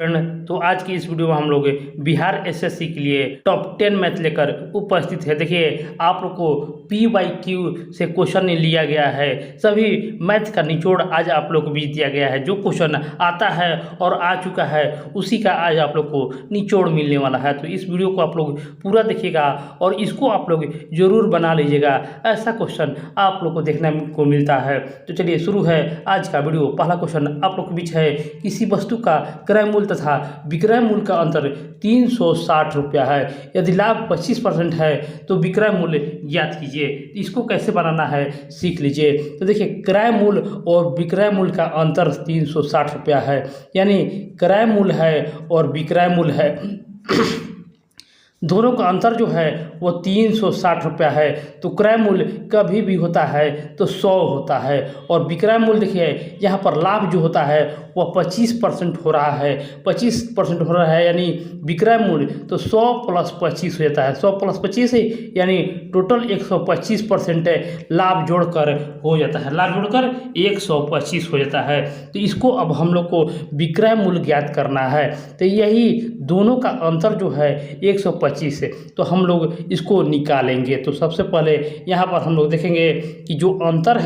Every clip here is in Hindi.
तो आज की इस वीडियो में हम लोग बिहार एसएससी के लिए टॉप 10 मैथ लेकर उपस्थित है। देखिए आप लोग को PYQ से क्वेश्चन लिया गया है। सभी मैथ का निचोड़ आज आप लोग को बीच दिया गया है। जो क्वेश्चन आता है और आ चुका है उसी का आज आप लोग को निचोड़ मिलने वाला है। तो इस वीडियो को आप लोग पूरा देखिएगा और इसको आप लोग जरूर बना लीजिएगा। ऐसा क्वेश्चन आप लोग को देखने को मिलता है। तो चलिए शुरू है आज का वीडियो। पहला क्वेश्चन आप लोग के बीच है, किसी वस्तु का क्रय मूल्य तथा विक्रय मूल्य का अंतर 360 रुपया है। यदि लाभ 25% है तो विक्रय मूल्य ज्ञात कीजिए। इसको कैसे बनाना है सीख लीजिए। तो देखिए क्रय मूल्य और विक्रय मूल्य का अंतर 360 रुपया है, यानी क्रय मूल्य है और विक्रय मूल्य है दोनों का अंतर जो है वो 360 रुपया है। तो क्रय मूल्य कभी भी होता है तो 100 होता है और विक्रय मूल्य देखिए यहाँ पर लाभ जो होता है वह 25% हो रहा है। 25% हो रहा है यानी विक्रय मूल्य तो 100 + 25 हो जाता है। 100 + 25 यानी टोटल 125% लाभ जोड़कर हो जाता है। लाभ जोड़कर 125 हो जाता है। तो इसको अब हम लोग को विक्रय मूल्य ज्ञात करना है। तो यही दोनों का अंतर जो है 125 है। तो हम लोग इसको निकालेंगे। तो सबसे पहले यहाँ पर हम लोग देखेंगे कि जो अंतर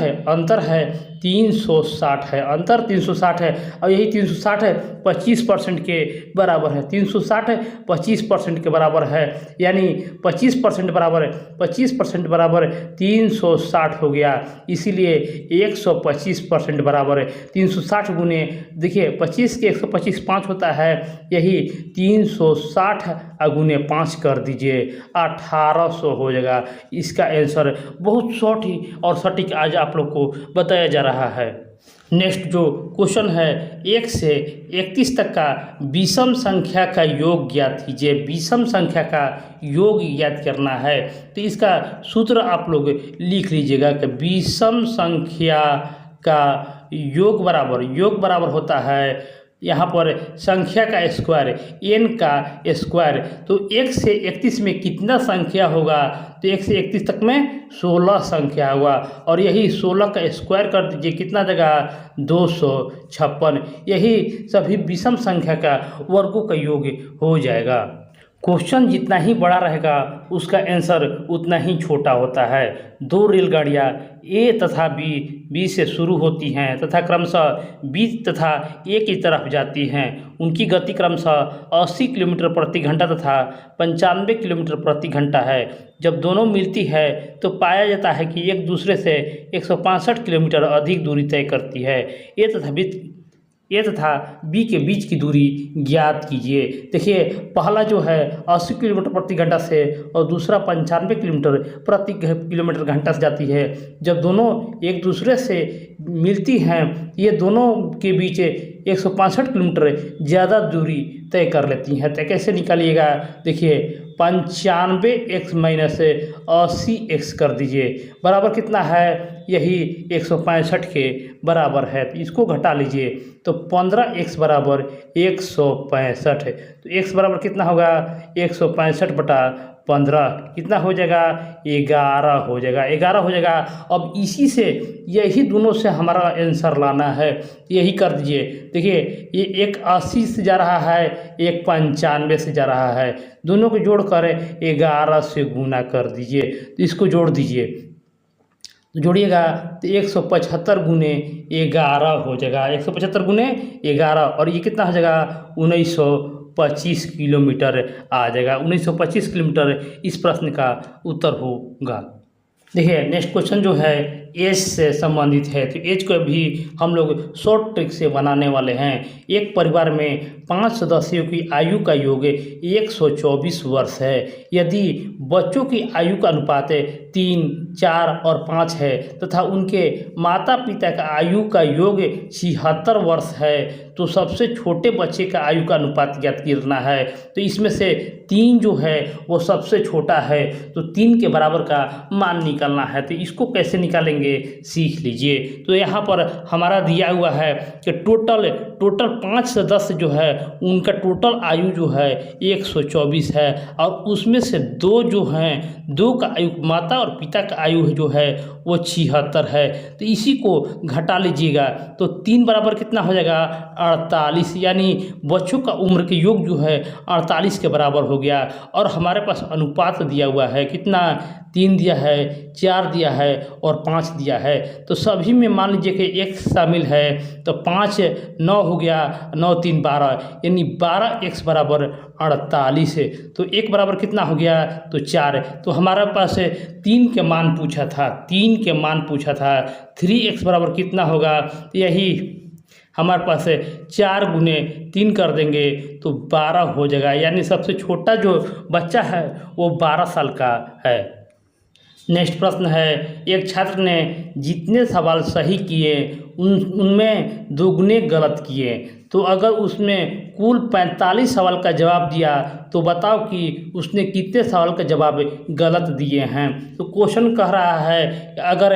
है 360 है। अंतर 360 है और यही 360 है 25% के बराबर है। 360 है 25% के बराबर है, यानी 25% बराबर 360 हो गया। इसीलिए 125% बराबर है 360 गुने देखिए 25 के 125 5 होता है, यही 360 गुने 5 कर दीजिए 1800 हो जाएगा। इसका आंसर बहुत शॉर्ट ही और सटीक आज आप लोग को बताया जा रहा है। नेक्स्ट जो क्वेश्चन है 1 से 31 तक का विषम संख्या का योग ज्ञात कीजिए। विषम संख्या का योग ज्ञात करना है। तो इसका सूत्र आप लोग लिख लीजिएगा कि विषम संख्या का योग बराबर होता है यहाँ पर संख्या का स्क्वायर n का स्क्वायर। तो 1 से 31 में कितना संख्या होगा? तो 1 से 31 तक में 16 संख्या होगा और यही 16 का स्क्वायर कर दीजिए, कितना जगह 256। यही सभी विषम संख्या का वर्गों का योग हो जाएगा। क्वेश्चन जितना ही बड़ा रहेगा उसका आंसर उतना ही छोटा होता है। 2 रेलगाड़ियाँ ए तथा बी से शुरू होती हैं तथा क्रमशः बी तथा ए की तरफ जाती हैं। उनकी गति क्रमशः 80 किलोमीटर प्रति घंटा तथा 95 किलोमीटर प्रति घंटा है। जब दोनों मिलती है तो पाया जाता है कि एक दूसरे से 165 किलोमीटर अधिक दूरी तय करती है। ए तथा बी के बीच की दूरी ज्ञात कीजिए। देखिए पहला जो है 80 किलोमीटर प्रति घंटा से और दूसरा 95 किलोमीटर प्रति किलोमीटर घंटा से जाती है। जब दोनों एक दूसरे से मिलती हैं ये दोनों के बीच 165 किलोमीटर ज़्यादा दूरी तय कर लेती हैं। तो कैसे निकालिएगा? देखिए 95x - 80x कर दीजिए, बराबर कितना है? यही 165 के बराबर है। तो इसको घटा लीजिए तो 15x बराबर 165 है। तो x बराबर कितना होगा? 165/15 कितना हो जाएगा? 11 हो जाएगा। 11 हो जाएगा। अब इसी से यही दोनों से हमारा आंसर लाना है। यही कर दीजिए। देखिए ये एक 80 से जा रहा है, एक 95 से जा रहा है। दोनों को जोड़कर 11 से गुना कर दीजिए। तो इसको जोड़ दीजिए, जोड़िएगा तो 175 गुने 11 हो जाएगा। 175 गुने 11 और ये कितना हो जाएगा? 1925 किलोमीटर आ जाएगा। 1925 किलोमीटर इस प्रश्न का उत्तर होगा। देखिए नेक्स्ट क्वेश्चन जो है एज से संबंधित है। तो एज को भी हम लोग शॉर्ट ट्रिक से बनाने वाले हैं। एक परिवार में 5 सदस्यों की आयु का योग 124 वर्ष है। यदि बच्चों की आयु का अनुपात 3, 4 और 5 है तथा उनके माता पिता का आयु का योग 76 वर्ष है तो सबसे छोटे बच्चे का आयु का अनुपात ज्ञात करना है। तो इसमें से 3 जो है वो सबसे छोटा है तो 3 के बराबर का मान निकालना है। तो इसको कैसे निकालेंगे? देंगे, सीख लीजिए। तो यहाँ पर हमारा दिया हुआ है कि टोटल 5 सदस्य जो है उनका टोटल आयु जो है 124 है, और उसमें से 2 जो हैं, 2 का आयु, माता और पिता का आयु जो है वो 76 है। तो इसी को घटा लीजिएगा तो 3 बराबर कितना हो जाएगा 48, यानी बच्चों का उम्र के योग जो है 48 के बराबर हो गया। और हमारे पास अनुपात दिया हुआ है कितना, 3 दिया है, 4 दिया है और 5 दिया है। तो सभी में मान लीजिए कि 1 शामिल है, तो 5 9 हो गया, 9 3 12, यानी 12x बराबर 48 है। तो 1 बराबर कितना हो गया, तो 4। तो हमारे पास 3 के मान पूछा था, 3 के मान पूछा था, 3x बराबर कितना होगा, यही हमारे पास 4 गुने 3 कर देंगे तो 12 हो जाएगा, यानी सबसे छोटा जो बच्चा है वो 12 साल का है। नेक्स्ट प्रश्न है, एक छात्र ने जितने सवाल सही किए उनमें दोगुने गलत किए, तो अगर उसमें कुल 45 सवाल का जवाब दिया तो बताओ कि उसने कितने सवाल का जवाब गलत दिए हैं। तो क्वेश्चन कह रहा है कि अगर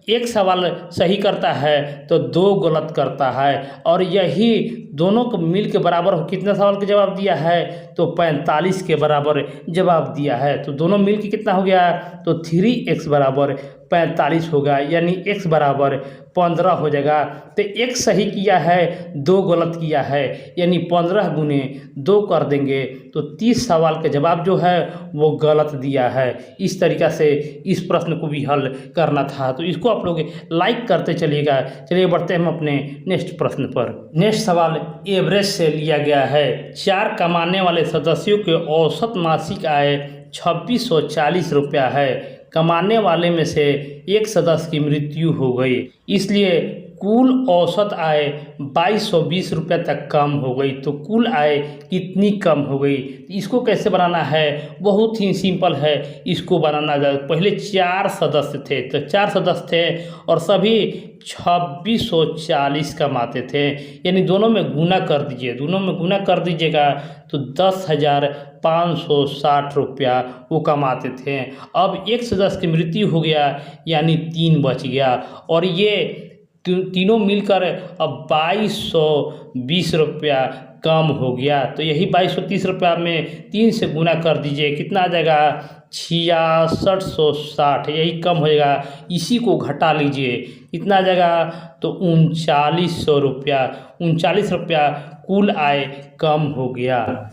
1 सवाल सही करता है तो 2 गलत करता है, और यही दोनों को मिल के बराबर कितने सवाल का जवाब दिया है, तो 45 के बराबर जवाब दिया है। तो दोनों मिल के कितना हो गया, तो 3x बराबर 45 होगा, यानी x बराबर 15 हो जाएगा। तो 1 सही किया है, 2 गलत किया है, यानी 15 गुने 2 कर देंगे तो 30 सवाल का जवाब जो है वो गलत दिया है। इस तरीक़ा से इस प्रश्न को भी हल करना था। तो इसको आप लोग लाइक करते चलिएगा। चलिए बढ़ते हैं हम अपने नेक्स्ट प्रश्न पर। नेक्स्ट सवाल एवरेज से लिया गया है। 4 कमाने वाले सदस्यों के औसत मासिक आय 2640 रुपया है। कमाने वाले में से एक सदस्य की मृत्यु हो गई, इसलिए कुल औसत आय 2220 रुपये तक कम हो गई। तो कुल आय कितनी कम हो गई, इसको कैसे बनाना है, बहुत ही सिंपल है। इसको बनाना जाए, पहले 4 सदस्य थे, तो 4 सदस्य थे और सभी 2640 कमाते थे, यानी दोनों में गुना कर दीजिए, दोनों में गुना कर दीजिएगा तो 10,560 रुपया वो कमाते थे। अब एक सदस्य की मृत्यु हो गया, यानी 3 बच गया, और ये तीनों मिलकर अब 2220 रुपया कम हो गया। तो यही 2230 रुपया में 3 से गुना कर दीजिए, कितना आ जाएगा 6660, यही कम हो जाएगा। इसी को घटा लीजिए, कितना आ जाएगा, तो 3900 रुपया, 39 रुपया कुल आय कम हो गया।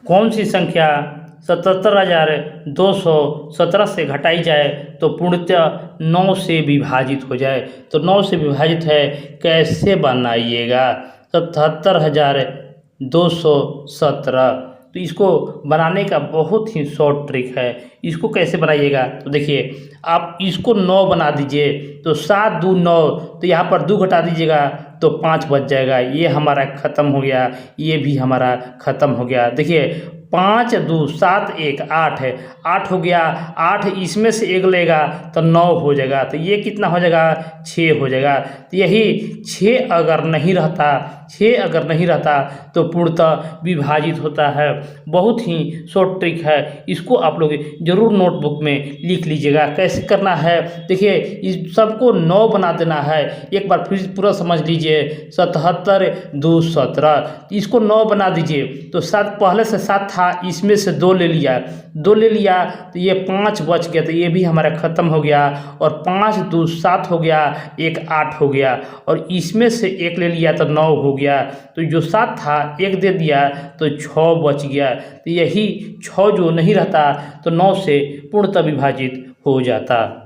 कौन सी संख्या 77,217 से घटाई जाए तो पूर्णतः 9 से विभाजित हो जाए। तो 9 से विभाजित है, कैसे बनाइएगा, 77,217। तो इसको बनाने का बहुत ही शॉर्ट ट्रिक है। इसको कैसे बनाइएगा, तो देखिए आप इसको 9 बना दीजिए, तो 7 2 9, तो यहाँ पर 2 घटा दीजिएगा तो 5 बच जाएगा। ये हमारा ख़त्म हो गया, ये भी हमारा ख़त्म हो गया। देखिए 5 2 7 1 8 है, 8 हो गया, 8 इसमें से 1 लेगा तो 9 हो जाएगा। तो ये कितना हो जाएगा, 6 हो जाएगा। तो यही 6 अगर नहीं रहता, 6 अगर नहीं रहता तो पूर्णतः विभाजित होता है। बहुत ही शॉर्ट ट्रिक है, इसको आप लोग जरूर नोटबुक में लिख लीजिएगा। कैसे करना है, देखिए इस सबको 9 बना देना है। एक बार फिर पूरा समझ लीजिए, 77 2 17, इसको 9 बना दीजिए। तो 7 पहले से 7 था, इसमें से 2 ले लिया, 2 ले लिया तो ये 5 बच गया, तो ये भी हमारा ख़त्म हो गया। और 5 2 7 हो गया, 1 8 हो गया, और इसमें से 1 ले लिया तो 9 हो गया। तो जो 7 था 1 दे दिया तो 6 बच गया। तो यही 6 जो नहीं रहता तो 9 से पूर्णतः विभाजित हो जाता।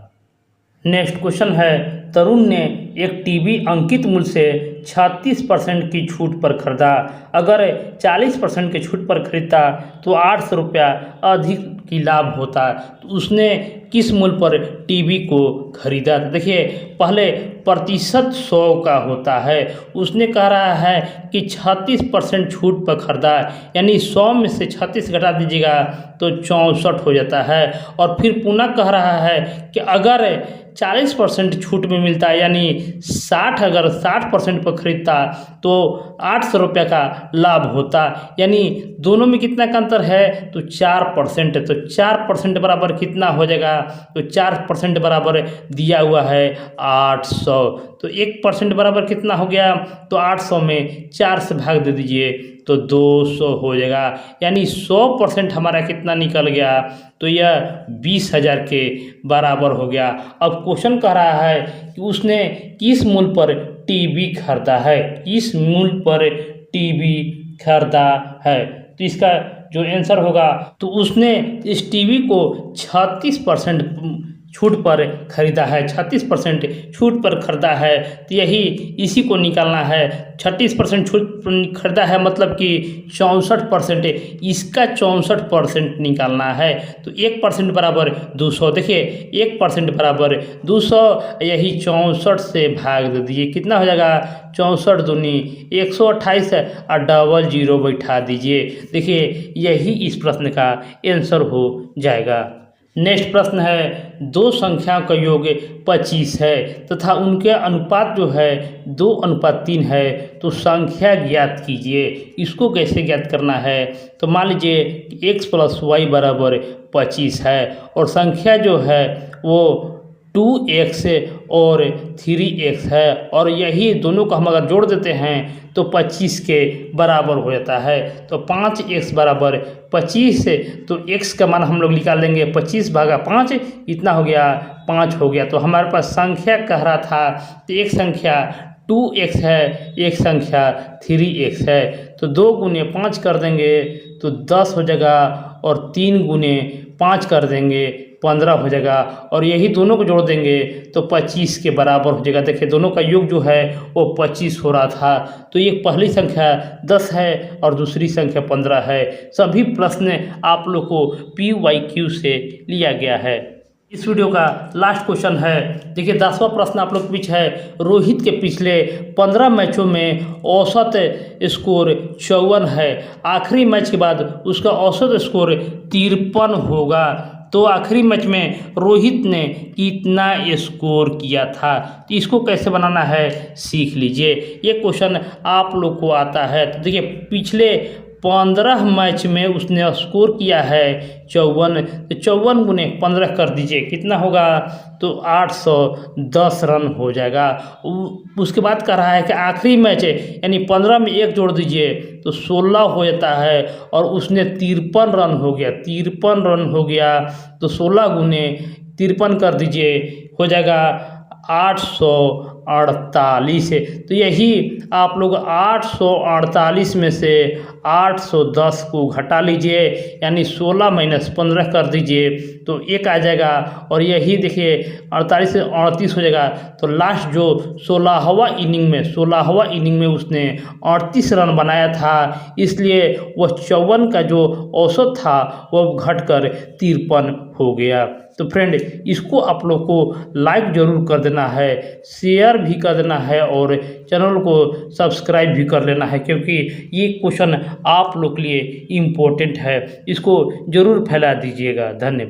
नेक्स्ट क्वेश्चन है, तरुण ने एक टीवी अंकित मूल्य से 36% की छूट पर खरीदा। अगर 40% की छूट पर खरीदता तो 800 रुपया अधिक की लाभ होता। तो उसने किस मूल्य पर टीवी को खरीदा। तो देखिए पहले प्रतिशत 100 का होता है, उसने कह रहा है कि 36% छूट पर खरीदा, यानी 100 में से 36 घटा दीजिएगा तो 64 हो जाता है। और फिर पुनः कह रहा है कि अगर 40% छूट में मिलता है, यानी 60 अगर 60% पर पर खरीदता तो 800 रुपये का लाभ होता। यानी दोनों में कितना का अंतर है, तो 4%। तो 4% बराबर कितना हो जाएगा, तो 4% बराबर दिया हुआ है 800। तो 1% बराबर कितना हो गया, तो 800 में 4 से भाग दे दीजिए तो 200 हो जाएगा। यानी 100% हमारा कितना निकल गया, तो यह 20,000 के बराबर हो गया। अब क्वेश्चन कह रहा है कि उसने किस मूल्य पर टीवी खरीदा है, किस मूल्य पर टीवी खरीदा है। तो इसका जो आंसर होगा, तो उसने इस टीवी को 36% छूट पर खरीदा है, 36% छूट पर खरीदा है। तो यही इसी को निकालना है। 36% छूट पर खरीदा है मतलब कि 64%, इसका 64% निकालना है। तो 1% बराबर 200। देखिए 1% बराबर 200, यही 64 से भाग दे दीजिए, कितना हो जाएगा, 64 दूनी 128 और डबल जीरो बैठा दीजिए। देखिए यही इस प्रश्न का आंसर हो जाएगा। नेक्स्ट प्रश्न है, दो संख्याओं का योग 25 है तथा उनके अनुपात जो है 2:3 है, तो संख्या ज्ञात कीजिए। इसको कैसे ज्ञात करना है, तो मान लीजिए x + y बराबर 25 है और संख्या जो है वो 2x और 3x है, और यही दोनों को हम अगर जोड़ देते हैं तो 25 के बराबर हो जाता है। तो 5x बराबर 25, तो x का मान हम लोग निकाल देंगे, 25/5 इतना हो गया, 5 हो गया। तो हमारे पास संख्या कह रहा था, तो एक संख्या 2x है, एक संख्या 3x है। तो 2 गुने 5 कर देंगे तो 10 हो जाएगा, और 3 गुने 5 कर देंगे 15 हो जाएगा, और यही दोनों को जोड़ देंगे तो 25 के बराबर हो जाएगा। देखिए दोनों का योग जो है वो 25 हो रहा था। तो ये पहली संख्या 10 है और दूसरी संख्या 15 है। सभी प्रश्न आप लोग को PYQ से लिया गया है। इस वीडियो का लास्ट क्वेश्चन है, देखिए 10वां प्रश्न आप लोग के बीच है, रोहित के पिछले 15 मैचों में औसत स्कोर 54 है, आखिरी मैच के बाद उसका औसत स्कोर 53 होगा, तो आखिरी मैच में रोहित ने कितना स्कोर किया था। तो इसको कैसे बनाना है सीख लीजिए, ये क्वेश्चन आप लोग को आता है। तो देखिए पिछले 15 मैच में उसने स्कोर किया है 54, तो 54 गुने 15 कर दीजिए, कितना होगा, तो 810 रन हो जाएगा। उसके बाद कह रहा है कि आखिरी मैच है, यानी 15 में 1 जोड़ दीजिए तो 16 हो जाता है, और उसने 53 रन हो गया, 53 रन हो गया। तो 16 गुने 53 कर दीजिए, हो जाएगा 848। तो यही आप लोग 848 में से 810 को घटा लीजिए, यानी 16 - 15 कर दीजिए तो 1 आ जाएगा, और यही देखिए 48 से 38 हो जाएगा। तो लास्ट जो 16वां इनिंग में उसने 38 रन बनाया था, इसलिए वह 54 का जो औसत था वह घटकर 53 हो गया। तो फ्रेंड इसको आप लोग को लाइक ज़रूर कर देना है, शेयर भी कर देना है, और चैनल को सब्सक्राइब भी कर लेना है, क्योंकि ये क्वेश्चन आप लोग के लिए इम्पोर्टेंट है। इसको ज़रूर फैला दीजिएगा। धन्यवाद।